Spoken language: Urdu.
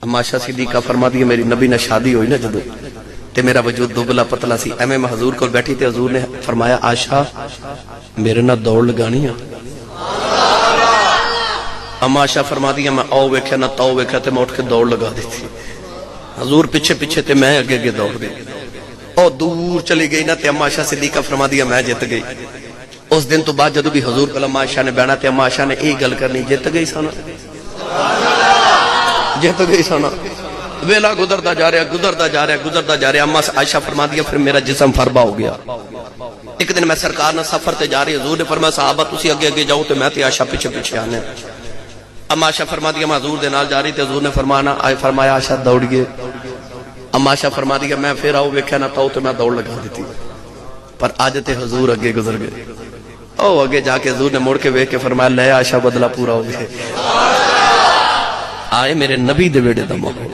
اما عائشہ صدیقہ فرماتی ہے میری نبی نے شادی ہوئی نا جدو تے میرا وجود دبلا پتلا سی ایویں میں حضور کو بیٹھی تے حضور نے فرمایا عائشہ میرے نہ دوڑ لگانی ہے. اما عائشہ فرماتی ہے میں آؤ ویکھیا نہ تاؤ ویکھیا تے میں اٹھ کے دوڑ لگا دی تھی. حضور پیچھے پیچھے تے میں اگے اگے دوڑ گئی اور دور چلی گئی نا تے اما عائشہ صدیقہ فرماتی ہے میں جت گئی. اس دن تو بعد جدو بھی حضور کو اما عائشہ نے بہنا تے اما عائشہ نے یہی گل کرنی جت گئی سانا جت گئی سانا ویلا گزرتا جا رہا گزرتا جا رہا گزرتا جا رہا. اما عائشہ فرماتی ہے پھر میرا جسم فربا ہو گیا. ایک دن میں سرکار نہ سفر تے جا رہی حضور نے فرمایا صحابہ تسی اگے اگے جاؤ تے میں تے عائشہ پیچھے پیچھے آنے. اما عائشہ فرماتی ہے میں حضور دے نال جا رہی تے حضور نے فرمایا عائشہ دوڑیے. اما عائشہ فرماتی ہے میں پھر آؤ ویکھیا نہ تاؤ تے میں دوڑ لگا دیتی. پر آج تے حضور اگے گزر گئے. او اگے جا کے حضور نے مڑ کے ویکھ کے فرمایا لے عائشہ بدلہ پورا ہو گیا. آئے میرے نبی دے بیڑے دا موقع